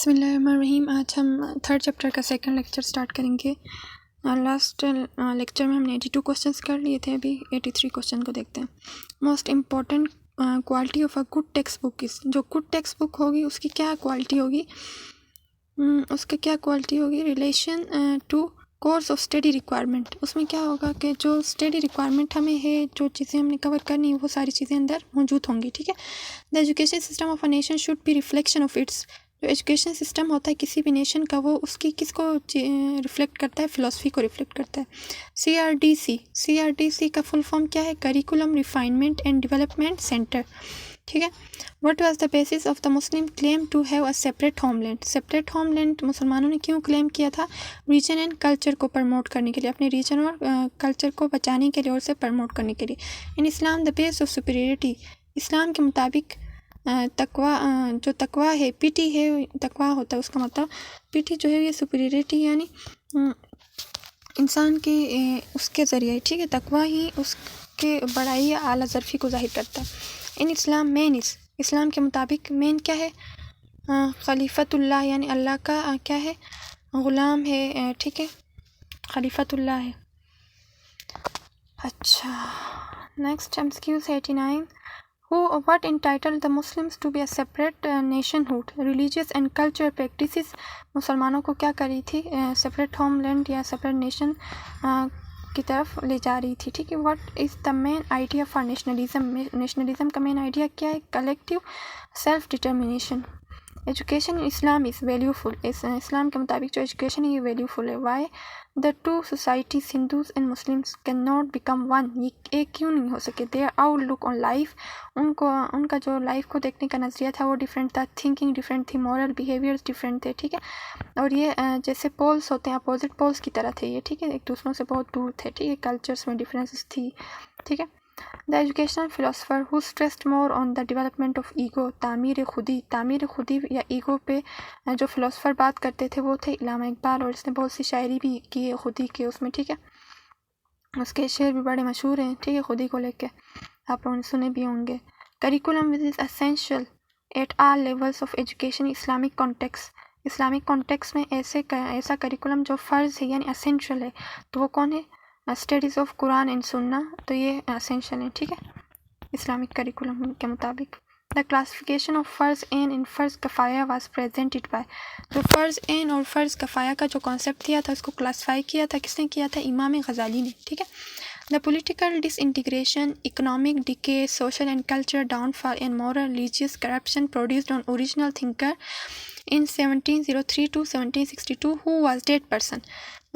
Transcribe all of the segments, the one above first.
बिस्मिल्लाहिर्रहमानिर्रहीम। आज हम थर्ड चैप्टर का सेकंड लेक्चर स्टार्ट करेंगे। लास्ट लेक्चर में हमने 82 क्वेश्चंस कर लिए थे, अभी 83 क्वेश्चन को देखते हैं। Most important quality of a good text book इस, जो गुड टेक्स्ट बुक होगी उसकी क्या क्वालिटी होगी, उसकी क्या क्वालिटी होगी, relation to course of study requirement. उसमें क्या होगा कि जो स्टडी रिक्वायरमेंट हमें है, जो चीज़ें हमने कवर करनी है, वो सारी चीज़ें अंदर मौजूद होंगी। ठीक है। The education system of a nation should be reflection of its, जो एजुकेशन सिस्टम होता है किसी भी नेशन का, वो उसकी किसको रिफ्लेक्ट करता है, फ़िलासफ़ी को रिफ्लेक्ट करता है। CRDC का फुल फॉर्म क्या है, curriculum refinement and development centre. ठीक है। What was the basis of the Muslim claim to have a separate homeland. Separate homeland मुसलमानों ने क्यों क्लेम किया था, रीजन एंड कल्चर को प्रमोट करने के लिए, अपने रीजन और कल्चर को बचाने के लिए और उसे प्रमोट करने के लिए। In Islam the base of superiority, Islam के मुताबिक तकवा, जो तकवा है, पीटी है, तकवा होता है उसका मतलब पीटी जो है ये सुपीरियरिटी यानी इंसान के उसके ज़रिए, ठीक है, तकवा ही उसके बड़ाई या आला ज़रफ़ी को ज़ाहिर करता है। इन इस्लाम मेन इस्लाम के मुताबिक मेन क्या है, खलीफतुल्लाह यानी अल्लाह का क्या है, ग़ुलाम है। ठीक है, खलीफतुल्लाह है। अच्छा, next MCQ 89। What entitled the Muslims to be a separate nationhood, religious and cultural practices। मुसलमानों को क्या करी थी, सेपरेट होमलैंड या सेपरेट नेशन की तरफ ले जा रही थी। ठीक है। What is the main idea for nationalism, nationalism का मेन आइडिया क्या है, collective self determination. Education Islam is valueful, Islam के मुताबिक जो एजुकेशन है ये वैल्यूफुल है। Why the two societies Hindus and Muslims can not become one, ये एक क्यों नहीं हो सके। देयर आउटलुक ऑन लाइफ, उनका जो लाइफ को देखने का नज़रिया था वो डिफरेंट था, थिंकिंग डिफरेंट थी, मॉरल बिहेवियर्स डिफरेंट थे। ठीक है। और ये जैसे पोल्स होते हैं, अपोजिट पोल्स की तरह थे ये। ठीक है, एक दूसरों से बहुत दूर थे। ठीक है, कल्चर्स में डिफरेंसेस थी। ठीक है। The educational philosopher who stressed more on the development of ego, तामीर खुदी या ईगो पे जो फिलोसफर बात करते थे वो थे इल्लामा इकबाल, और इसने बहुत सी शायरी भी की है खुदी के उसमें। ठीक है, उसके शेर भी बड़े मशहूर हैं। ठीक है, खुदी को लेके आप लोगों ने सुने भी होंगे। Curriculum which is essential at all levels of education Islamic context, Islamic context में ऐसा करिकुलम जो फ़र्ज़ है यानी एसेंशियल है, तो वो कौन है, स्टडीज़ ऑफ कुरान एंड सुन्ना, तो ये एसेंशियल है। ठीक है, इस्लामिक करिकुलम के मुताबिक। द क्लासिफिकेशन ऑफ फ़र्ज़ एन इन फ़र्ज़ कफ़ाया वाज प्रेजेंटेड बाय, जो फ़र्ज़ एन और फ़र्ज़ कफ़ाया का जो कॉन्सेप्ट दिया था उसको क्लासीफाई किया था, किसने किया था, इमाम गज़ाली ने। ठीक है। The political disintegration, economic decay, social and cultural downfall and moral religious corruption produced on original thinker in 1703 to 1762 who was dead person.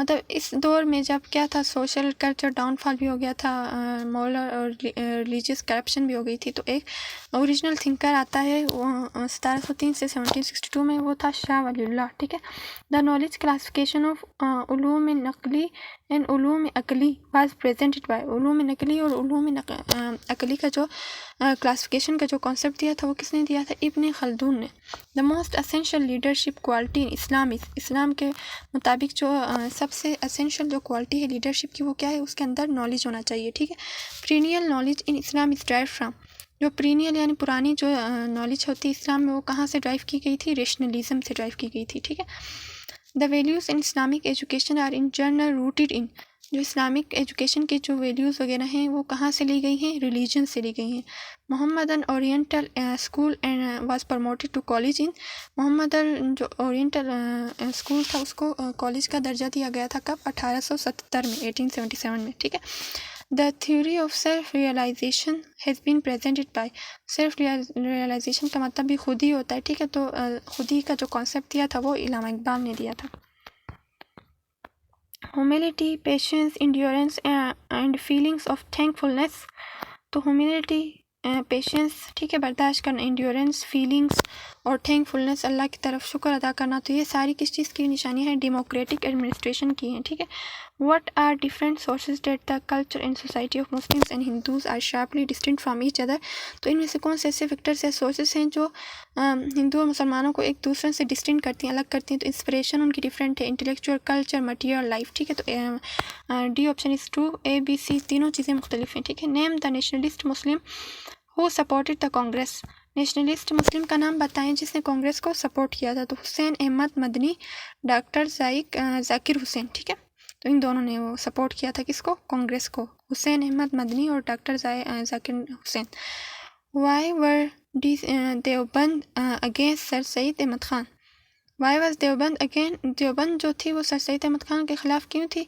मतलब इस दौर में जब क्या था, सोशल कल्चर डाउनफॉल भी हो गया था, मॉरल और रिलीजियस करप्शन भी हो गई थी, तो एक ओरिजिनल थिंकर आता है वो 1703 से 1762 में, वो था शाह वलीउल्लाह। ठीक है। द नॉलेज क्लासिफिकेशन ऑफ उलूम नकली एंड उलूम अकली वाज प्रेजेंटेड बाय, उलूम नकली और उलूम अकली का जो क्लासिफिकेशन का जो कॉन्सेप्ट दिया था वो किसने दिया था, इब्न खल्दून ने। The most essential leadership quality in Islam, Islam के मुताबिक जो सबसे एसेंशियल जो क्वालिटी है लीडरशिप की वो क्या है, उसके अंदर नॉलेज होना चाहिए। ठीक है। Perineal knowledge in Islam is drive from, जो प्रीनियल यानी पुरानी जो नॉलेज होती है इस्लाम में वो कहाँ से ड्राइव की गई थी, रेशनलिज्म से ड्राइव की गई थी। ठीक है। The values in Islamic education are in general rooted in, जो इस्लामिक एजुकेशन के जो वैल्यूज़ वगैरह हैं वो कहाँ से ली गई हैं, रिलीजन से ली गई हैं। Mohammedan Oriental school and was promoted to college in, Mohammedan जो ओरिएंटल स्कूल था उसको कॉलेज का दर्जा दिया गया था कब, 1870 में, 1877 में। ठीक है। The theory of self realization has been presented by, self realization का मतलब भी खुद ही होता है। ठीक है, तो खुद ही का जो कॉन्सेप्ट दिया था वो इल्लामा इकबाल ने दिया था। Humility, patience, endurance and feelings of thankfulness, तो ह्यूमिलिटी, पेशेंस, ठीक है, बर्दाश्त करना, इंड्योरेंस, फीलिंग्स और थैंकफुलनेस, अल्लाह की तरफ शुक्र अदा करना, तो ये सारी किस चीज़ की निशानी है, डेमोक्रेटिक एडमिनिस्ट्रेशन की हैं। ठीक है। What are different sources that the culture and society of Muslims and Hindus are sharply distinct from each other, तो इनमें से कौन से ऐसे फैक्टर्स या सोर्सेज हैं जो हिंदू और मुसलमानों को एक दूसरे से डिस्टिंक्ट करती हैं, अलग करती हैं, तो इंस्पिरेशन उनकी डिफरेंट है, इंटेलेक्चुअल, कल्चर, मटीरियल, लाइफ। ठीक है, तो D option is true, A, B, C तीनों चीज़ें मुख्तलिफ हैं। ठीक है। Name the nationalist Muslim who supported the Congress, nationalist Muslim का नाम बताएं जिसने कांग्रेस को सपोर्ट किया था। तो हुसैन अहमद मदनी, डॉक्टर जाकिर हुसैन। ठीक है, तो इन दोनों ने वो सपोर्ट किया था किसको? कांग्रेस को, हुसैन अहमद मदनी और doctor Zakir Hussain. Why were Deoband against sir Syed Ahmad Khan? Why was Deoband जो थी वो सर सैयद अहमद खान के ख़िलाफ़ क्यों थी?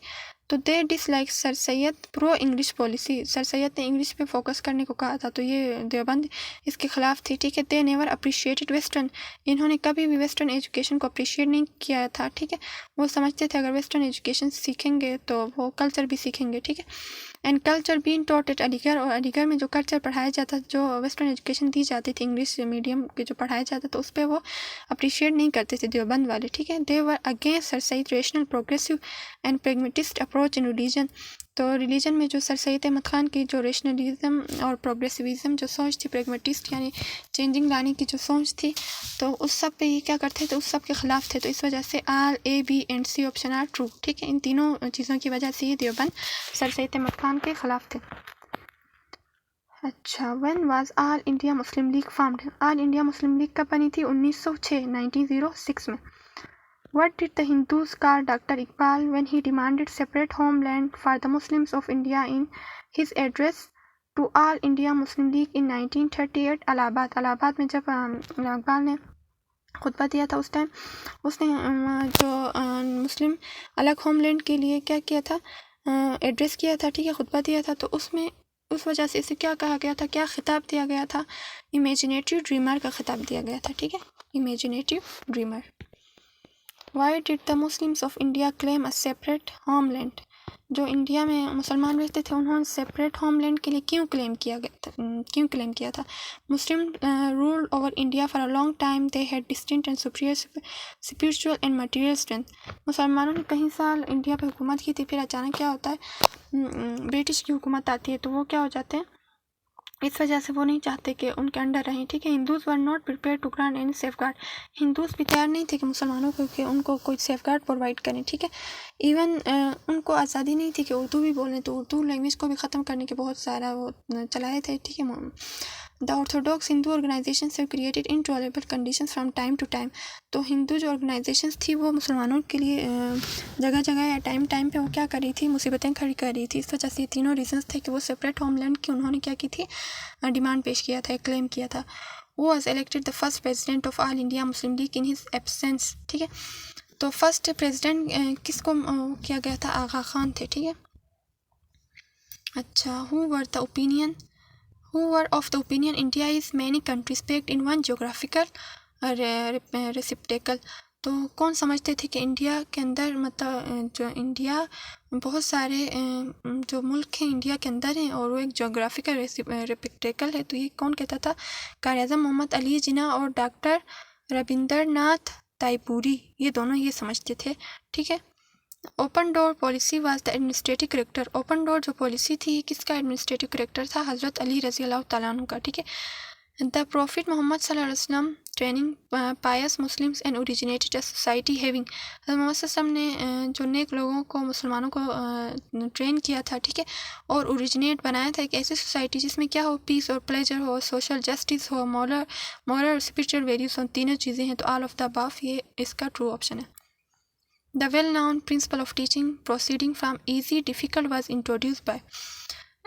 तो they dislike Sir Syed pro English policy, Sir Syed ने इंग्लिश पे फोकस करने को कहा था, तो ये देवबंद इसके ख़िलाफ़ थी। ठीक है, दे नेवर अप्रिशिएटेड वेस्टर्न, इन्होंने कभी भी वेस्टर्न एजुकेशन को अप्रिशिएट नहीं किया था। ठीक है, वो समझते थे अगर वेस्टर्न एजुकेशन सीखेंगे तो वो कल्चर भी सीखेंगे। ठीक है, and culture been taught at Aligarh, और अलीगढ़ में जो कल्चर पढ़ाया जाता, जो वेस्टर्न एजुकेशन दी जाती थी इंग्लिश मीडियम के जो पढ़ाया जाता, तो उस पर वो अप्रिशिएट नहीं करते थे देवबंद वाले। ठीक है, they were against sir Syed rational progressive and pragmatist approach in religion, तो रिलीजन में जो सर सैयद अहमद खान की जो रेशनलिज्म और प्रोग्रेसिविज्म जो सोच थी, प्रेगमेटिस्ट यानी चेंजिंग लाने की जो सोच थी, तो उस सब पे ये क्या करते थे, उस सब के ख़िलाफ़ थे। तो इस वजह से all A B and C option are true. ठीक है, इन तीनों चीज़ों की वजह से ये देवबंद सर सैयद अहमद खान के ख़िलाफ़ थे। अच्छा, when was All India Muslim League formed? All India Muslim League कब बनी थी? 1906 में। What did the Hindus call Dr. Iqbal when he demanded separate homeland for the Muslims of India in his address to All India Muslim League in 1938 Allahabad में जब इकबाल ने खुतबा दिया था उस टाइम उसने जो मुस्लिम अलग होमलैंड के लिए क्या किया था, एड्रेस किया था। ठीक है, खुतबा दिया था, तो उसमें उस वजह से इसे क्या कहा गया था, क्या खिताब दिया गया था? इमेजिनेटिव ड्रीमर का खिताब दिया गया था। ठीक है, imaginative dreamer. Why did the Muslims of India claim a separate homeland? जो इंडिया में मुसलमान रहते थे उन्होंने सेपरेट होमलैंड के लिए क्यों क्लेम किया था? मुस्लिम rule over India for a long time, they had distinct and superior spiritual and material strength. मुसलमानों ने कई साल इंडिया पर हुकूमत की थी, फिर अचानक क्या होता है, ब्रिटिश की हुकूमत आती है, तो वो क्या हो जाते हैं, इस वजह से वो नहीं चाहते कि उनके अंडर रहें। ठीक है, Hindus were not prepare to grant any safeguard, Hindus भी तैयार नहीं थे कि मुसलमानों को कि उनको कोई सेफ गार्ड प्रोवाइड करें। ठीक है, इवन उनको आज़ादी नहीं थी कि उर्दू भी बोलें, तो उर्दू लैंग्वेज को भी ख़त्म करने के बहुत सारा वो चलाए थे। ठीक है, the orthodox Hindu organization have created intolerable conditions from time to time, तो हिंदू जो ऑर्गेनाइजेशंस थी वो मुसलमानों के लिए जगह जगह या टाइम पे वो क्या कर रही थी, मुसीबतें खड़ी कर रही थी। इस वजह से ये तीनों रीजंस थे कि वो सेपरेट होमलैंड की उन्होंने क्या की थी, डिमांड पेश किया था, क्लेम किया था। वो was elected the first president of all India Muslim league in his absence. ठीक है, तो फर्स्ट प्रेजिडेंट किसको किया गया था? आगा खान थे। ठीक है, अच्छा, who were of the opinion India is many countries packed in one geographical receptacle, तो कौन समझते थे कि इंडिया के अंदर मतलब जो इंडिया बहुत सारे जो मुल्क हैं इंडिया के अंदर हैं और वो एक जोग्राफिकल रेसिप्टेकल है, तो ये कौन कहता था? कायद-ए-आज़म मोहम्मद अली जिन्ना और डॉक्टर रविंद्रनाथ तैमूरी, ये दोनों ये समझते थे। ठीक है, open door policy was the administrative character, open door जो पॉलिसी थी किसका एडमिनिस्ट्रेटिव करेक्टर था? हज़रत अली रज़ी अल्लाह तआला अन्हु का। ठीक है, द प्रॉफिट मोहम्मद सल्लल्लाहु अलैहि वसल्लम training pious Muslims and originated a society having, Muhammad सल्लल्लाहु अलैहि वसल्लम ने जो नेक लोगों को, मुसलमानों को ट्रेन किया था। ठीक है, और ओरिजिनेट बनाया था एक ऐसी सोसाइटी जिसमें क्या हो, पीस और प्लेजर हो, सोशल जस्टिस हो, मॉरल स्पिरिचुअल वैल्यूज हो, तीनों चीज़ें हैं, तो ऑल ऑफ द अबव ये इसका ट्रू ऑप्शन है। The well-known principle of teaching proceeding from easy difficult was introduced by,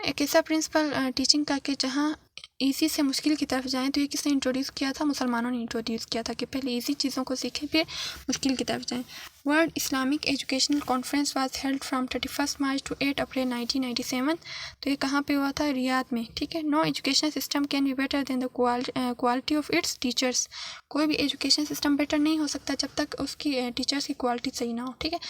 एक ऐसा प्रिंसिपल टीचिंग का कि जहाँ ईजी से मुश्किल की तरफ जाएं, तो ये किसने इंट्रोड्यूस किया था? मुसलमानों ने इंट्रोड्यूस किया था कि पहले ईजी चीज़ों को सीखें फिर मुश्किल की तरफ जाएं। World Islamic educational conference was held from 31 March two 8 अप्रैल 1997, तो ये कहाँ पे हुआ था? रियाद में। ठीक है, no education system can be better than the quality of its teachers, कोई भी एजुकेशन सिस्टम बेटर नहीं हो सकता जब तक उसकी टीचर्स की क्वालिटी सही ना हो। ठीक है,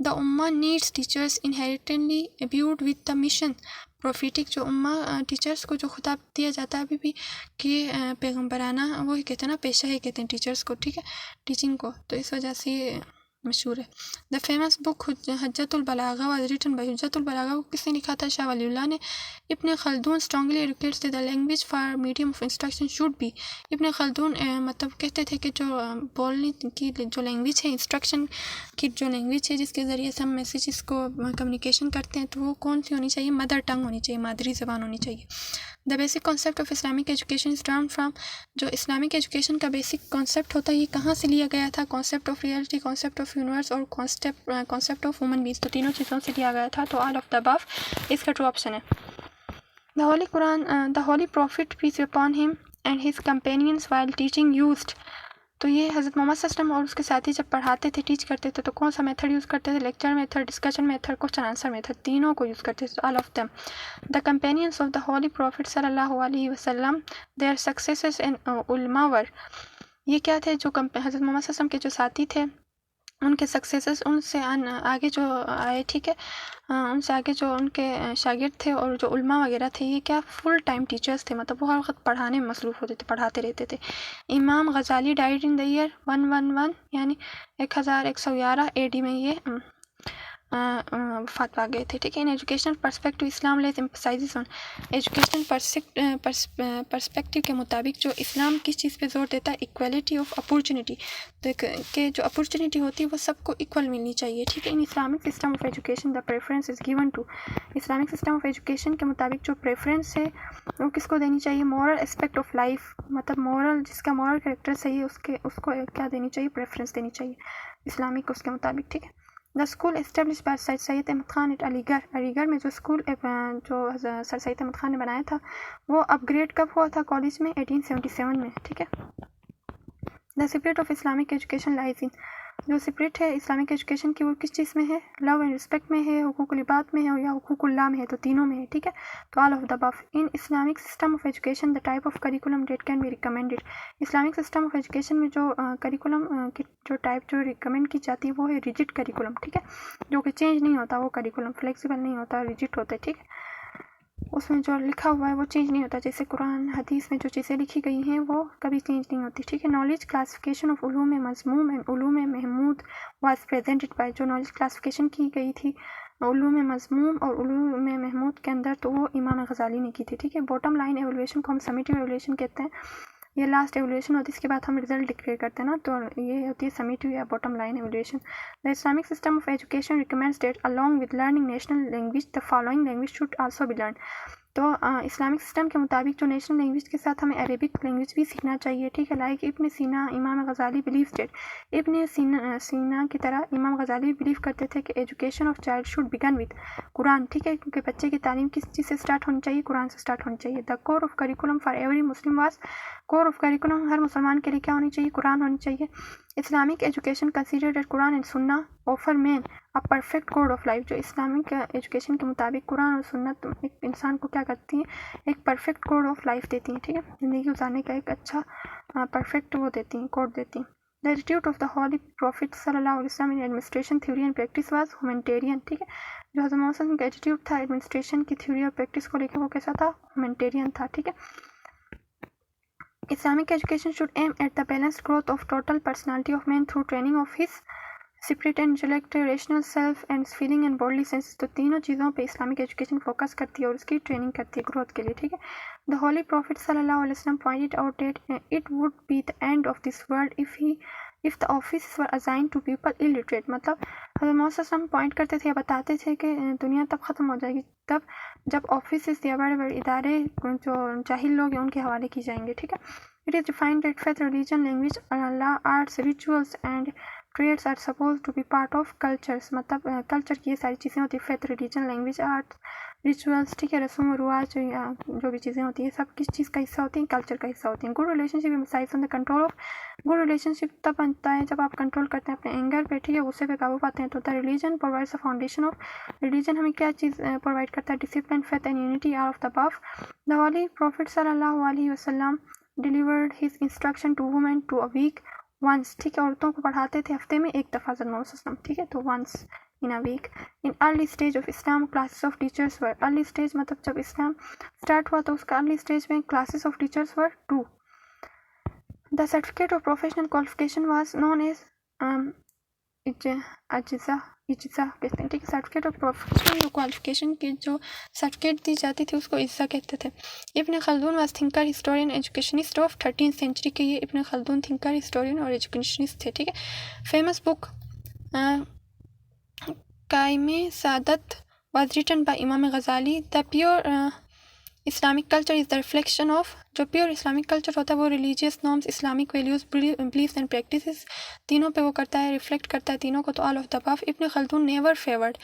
द उम्मा needs teachers inherently imbued with the mission prophetic, जो उम्मा टीचर्स को जो खिताब दिया जाता है अभी भी कि पैगम्बराना वो कहते हैं ना, पेशा ही कहते हैं टीचर्स को। ठीक है, टीचिंग को, तो इस वजह से मशहूर है। The famous book Hujjatul Balagha was written by Hujjatul Balagha को किसने लिखा था? शाह वलीउल्लाह ने। Ibn Khaldun strongly advocates the language for medium of instruction should be. Ibn Khaldun मतलब कहते थे कि जो बोलने की जो लैंग्वेज है, इंस्ट्रक्शन की जो लैंग्वेज है जिसके ज़रिए से हम मैसेजेस को कम्युनिकेशन करते हैं, तो वो कौन सी होनी चाहिए? मदर टंग होनी चाहिए, मादरी ज़बान होनी चाहिए। The basic concept of Islamic education is drown from. जो इस्लामिक एजुकेशन का बेसिक कॉन्सेप्ट होता है ये कहाँ से लिया गया था? Concept of reality, concept of universe और कॉन्सेप्ट ऑफ ह्यूमन बीइंग्स, तो तीनों चीज़ों से लिया गया था। तो ऑल ऑफ द अबव इसका ट्रू ऑप्शन है। The Holi Quran, the holy profit piece upon him and his companions while teaching used. तो ये हज़रत मोहम्मद सल्लल्लाहु अलैहि वसल्लम और उसके साथी जब पढ़ाते थे, टीच करते थे, तो कौन सा मेथड यूज़ करते थे? Lecture method, discussion method, question answer method, तीनों को यूज़ करते थे। All of them. The companions of the holy prophet सल्लल्लाहु अलैहि वसल्लम, देयर सक्सेसेस इन उलमा वर। ये क्या थे? जो हज़रत मोहम्मद सल्लल्लाहु अलैहि वसल्लम के जो साथी थे, उनके सक्सेसेस, उनसे आगे जो आए, ठीक है, उनसे आगे जो उनके शागिर्द थे और जो उल्मा वगैरह थे, ये क्या फुल टाइम टीचर्स थे, मतलब वो हर वक्त पढ़ाने में मसरूफ़ होते थे, पढ़ाते रहते थे। इमाम Ghazali died in the year 111 यानी 1111 AD में ये वफात पा गए थे, ठीक है। In educational perspective Islam less emphasises on. Educational perspective के मुताबिक जो इस्लाम किस चीज़ पे जोर देता है? इक्वलिटी ऑफ अपॉर्चुनिटी, तो कि जो अपॉर्चुनिटी होती है वो सबको इक्वल मिलनी चाहिए, ठीक है। In Islamic system of education the preference is given to. Islamic system of education के मुताबिक जो प्रेफरेंस है वो किसको देनी चाहिए? मॉरल एस्पेक्ट ऑफ लाइफ, मतलब मॉरल, जिसका मॉरल कैरेक्टर सही है उसको क्या देनी चाहिए? प्रेफरेंस देनी चाहिए इस्लामिक उसके मुताबिक, ठीक है। The school establish by sir Syed Ahmad Khan at Aligarh में जो स्कूल जो सर सैयद अहमद खान ने बनाया था वो अपग्रेड कब हुआ था कॉलेज में? 1877 में, ठीक है। The secret of Islamic education lies in. जो सीक्रेट है इस्लामिक एजुकेशन की वो किस चीज़ में है? लव एंड रिस्पेक्ट में है, हुकूकुल इबाद में है या हुकूकुल्लाह में है? तो तीनों में है, ठीक है। तो all of the above. In Islamic system of education the type of curriculum date can be recommended. Islamic system of education में जो करिकुलम की जो टाइप जो रिकमेंड की जाती है वो है रिजिड करिकुलम, ठीक है, जो कि चेंज नहीं होता। वो करिकुलम फ्लेक्सिबल नहीं होता, रिजिड होता है, ठीक है। उसमें जो लिखा हुआ है वो चेंज नहीं होता। जैसे कुरान हदीस में जो चीज़ें लिखी गई हैं वो कभी चेंज नहीं होती, ठीक है। नॉलेज क्लासिफिकेशन ऑफ उलूम मज़मूम एंड उलूम महमूद वाज प्रेजेंटेड बाय। जो नॉलेज क्लासिफिकेशन की गई थी उलूम मज़मूम और उलूम महमूद के अंदर, तो वो इमाम गज़ाली ने की थी, ठीक है। बॉटम लाइन एवोल्यूशन को हम समेटिव एवोल्यूशन कहते हैं। ये लास्ट एवोल्यूशन होती है, इसके बाद हम रिजल्ट डिक्लेयर करते हैं ना, तो ये होती है समेटिव या bottom line evolution. The Islamic system of education recommends that along with learning national language the following language should also be learn. तो इस्लामिक सिस्टम के मुताबिक जो नेशनल लैंग्वेज के साथ हमें अरेबिक लैंग्वेज भी सीखना चाहिए, ठीक है। लाइक इब्न सीना, इमाम गज़ाली बिलीव डेट। इब्न सीना की तरह इमाम गज़ाली भी बिलीव करते थे कि education of child should begin with Quran, ठीक है, क्योंकि बच्चे की तालीम किस चीज़ से स्टार्ट होनी चाहिए? कुरान से स्टार्ट होनी चाहिए। The core of curriculum for every Muslim was. Core of curriculum हर मुसलमान के लिए क्या होनी चाहिए? कुरान होनी चाहिए। Islamic education consider that Quran and Sunnah offer man a perfect code of life. जो इस्लामिक एजुकेशन के मुताबिक कुरान और सुन्नत एक इंसान को क्या करती हैं? एक परफेक्ट कोड ऑफ लाइफ देती हैं, ठीक है, ज़िंदगी गुजारने का एक अच्छा परफेक्ट वो देती हैं, कोड देती हैं। The attitude of the holy prophet सल्लल्लाहु अलैहि वसल्लम in administration theory and practice was humanitarian, ठीक है। जो हज़रत मोहम्मद सल्लल्लाहु अलैहि वसल्लम का एटीट्यूड था एडमिनिस्ट्रेशन की थ्योरी और प्रैक्टिस को लेकर वो कैसा था? ह्यूमैनिटेरियन था, ठीक है। Islamic education should aim at the balanced growth of total personality of man through training of his spirit and intellect, rational self and feeling and bodily senses। तो तीनों चीज़ों पे इस्लामिक एजुकेशन फोकस करती है और उसकी ट्रेनिंग करती है ग्रोथ के लिए, ठीक है। द होली प्रॉफिट सल्लल्लाहु अलैहि वसल्लम pointed out that it would be the end of this world if the office were assign to people illiterate. मतलब हज़रत मोहम्मद सल्लल्लाहु अलैहि वसल्लम पॉइंट करते थे या बताते थे कि दुनिया तब ख़त्म हो जाएगी तब जब ऑफिस या बड़े बड़े इदारे जो जाहिल लोग हैं उनके हवाले की जाएंगे, ठीक है। It is defined that faith, religion, language, law, arts, rituals and trades are supposed to be part of cultures। मतलब कल्चर की ये सारी चीज़ें होती है, faith, religion, language, art, rituals, ठीक है, रस्म और रिवाज या जो भी चीज़ें होती है सब किस चीज़ का हिस्सा होती हैं? कल्चर का हिस्सा होती हैं। Good relationship emphasize on the control of. Good relationship तब बनता है जब आप कंट्रोल करते हैं अपने एंगर पे, ठीक है, गुस्से पे काबू पाते हैं। तो the religion provides a foundation of. Religion हमें क्या चीज़ प्रोवाइड करता है? Discipline, faith and unity or of the above. The holy prophet सल्लल्लाहु अलैहि वसल्लम delivered his instruction to women to a week once, ठीक है, औरतों को पढ़ाते थे हफ्ते में एक दफ़ा हज़रत मोहम्मद सल्लल्लाहु अलैहि वसल्लम, ठीक है, तो once in a week. In early stage of Islam classes of teachers were. Early stage मतलब जब इस्लाम स्टार्ट हुआ तो उसका अर्ली स्टेज में classes of teachers were 2। The certificate of professional qualification was known as इज्जा कहते हैं, ठीक है। सर्टिफिकेट ऑफ प्रोफेशनल क्वालिफिकेशन की जो सर्टिफिकेट दी जाती थी उसको इज्जा कहते थे। Ibn Khaldun was thinker, historian, educationist of 13th century के। ये इब्न खल्दून थिंकर, हिस्टोरियन और एजुकेशनिस्ट थे, ठीक है। फेमस बुक कायमे सादत was written by Imam Ghazali. The pure Islamic culture is the reflection of, जो प्योर इस्लामिक कल्चर होता है वो religious norms, Islamic values, beliefs and practices, तीनों पे वो करता है, रिफ्लेक्ट करता है तीनों को। तो all of the above. Ibn Khaldun never favoured,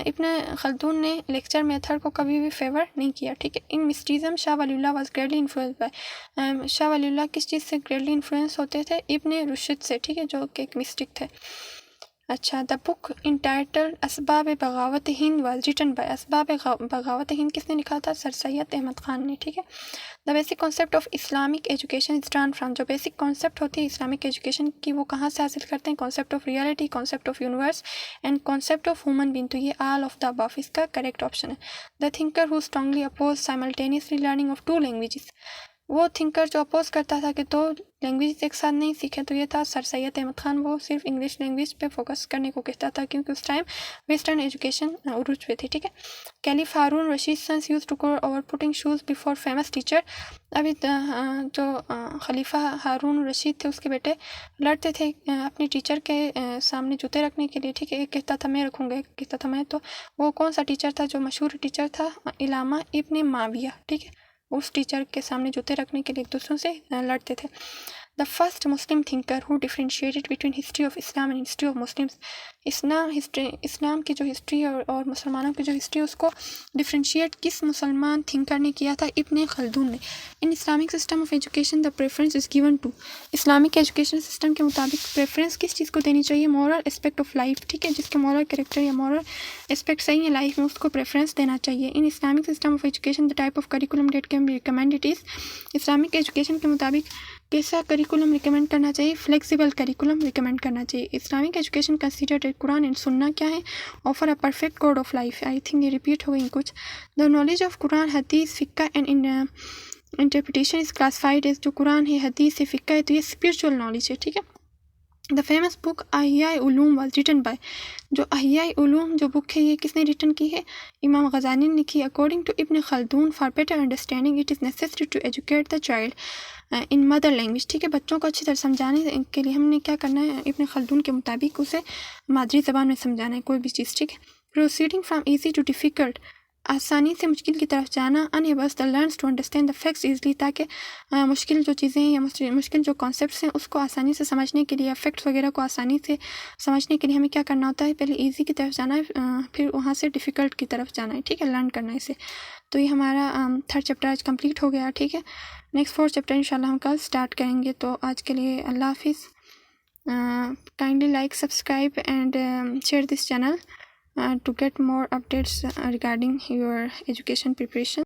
ibn Khaldun ने लेक्चर मेथड को कभी भी फेवर नहीं किया, ठीक है। In mysticism Shah Waliullah was greatly influence by, Shah Waliullah किस चीज़ से ग्रेटली इन्फ्लुएंस होते थे? इब्न रुशद से, ठीक है, जो कि एक मिस्टिक थे। अच्छा, द बुक इंटाइटल्ड असबाब बगावत हिंद वाज रिटन बाय, असबाब बगावत हिंद किसने लिखा था? सर सैयद अहमद ख़ान ने, ठीक है। The basic concept of Islamic education is drawn from, जो बेसिक कॉन्सेप्ट होती है इस्लामिक एजुकेशन की वो कहाँ से हासिल करते हैं? Concept of reality, concept of universe and concept of human being. तो ये ऑल ऑफ द अबव इसका करेक्ट ऑप्शन है। The thinker who strongly oppose simultaneously learning of 2 languages, वो थिंकर जो अपोज करता था कि 2 लैंग्वेज एक साथ नहीं सीखे, तो ये था सर सैयद अहमद ख़ान। वो सिर्फ इंग्लिश लैंग्वेज पे फोकस करने को कहता था क्योंकि उस टाइम वेस्टर्न एजुकेशन उरूज पे थी, ठीक है। Caliph Harun Rashid sons used to go over putting shoes before famous teacher. अभी जो खलीफा हारून रशीद थे उसके बेटे लड़ते थे अपने टीचर के सामने जूते रखने के लिए, ठीक है। एक कहता था मैं रखूँगा, एक कहता था मैं। तो वो कौन सा टीचर था? जो मशहूर टीचर था इलामा इब्न माविया, ठीक है। उस टीचर के सामने जूते रखने के लिए एक दूसरों से लड़ते थे। The first Muslim thinker who differentiated between history of Islam and history of Muslims, Islam की जो हिस्ट्री और मुसलमानों की जो हिस्ट्री उसको डिफ्रेंशिएट किस मुसलमान थिंकर ने किया था? इब्न खल्दून ने। In Islamic system of education the preference is given to, Islamic education system के मुताबिक प्रेफरेंस किस चीज़ को देनी चाहिए? मॉरल एस्पेक्ट ऑफ लाइफ, ठीक है। जिसके मॉरल कैरेक्टर या मॉरल एस्पेक्ट सही है लाइफ में उसको प्रेफरेंस देना चाहिए। इन Islamic system of education the type of curriculum date can be recommended is, Islamic education के मुताबिक कैसा करिकुलम रिकमेंड करना चाहिए? फ्लेक्सिबल करिकुलम रिकमेंड करना चाहिए। Islamic education considered Quran and Sunnah क्या है? Offer a perfect code of life. I think ये रिपीट हो गई कुछ। The knowledge of Quran, Hadith, fiqh and interpretation is classified as, जो कुरान है, हदीस है, फ़िक्का है, तो ये स्पिरिचुअल नॉलेज है, ठीक है। द फेमस बुक अहियाए उलूम वाज रिटन बाय, जो अहियाए उलूम जो बुक है ये किसने रिटन की है? इमाम गज़ाली ने लिखी। According to Ibn Khaldun, for better understanding it is necessary to educate the child in mother language, ठीक है। बच्चों को अच्छी तरह समझाने के लिए हमने क्या करना है? इब्न खल्दून के मुताबिक उसे मादरी ज़बान में समझाना है कोई भी चीज़, ठीक है। Proceeding from easy to difficult, आसानी से मुश्किल की तरफ जाना। Enables the learns to understand the facts easily, ताकि मुश्किल जो चीज़ें हैं या मुश्किल जो कॉन्सेप्ट्स हैं उसको आसानी से समझने के लिए, फैक्ट्स वगैरह को आसानी से समझने के लिए हमें क्या करना होता है? पहले ईजी की तरफ जाना है, फिर वहाँ से डिफ़िकल्ट की तरफ जाना है, ठीक है, लर्न करना है इसे। तो ये हमारा 3rd चैप्टर आज कंप्लीट हो गया, ठीक है। नेक्स्ट 4th चैप्टर इंशाल्लाह हम कल स्टार्ट करेंगे। तो आज के लिए अल्लाह हाफिज़। Kindly like, subscribe and share this channel to get more updates regarding your education preparation.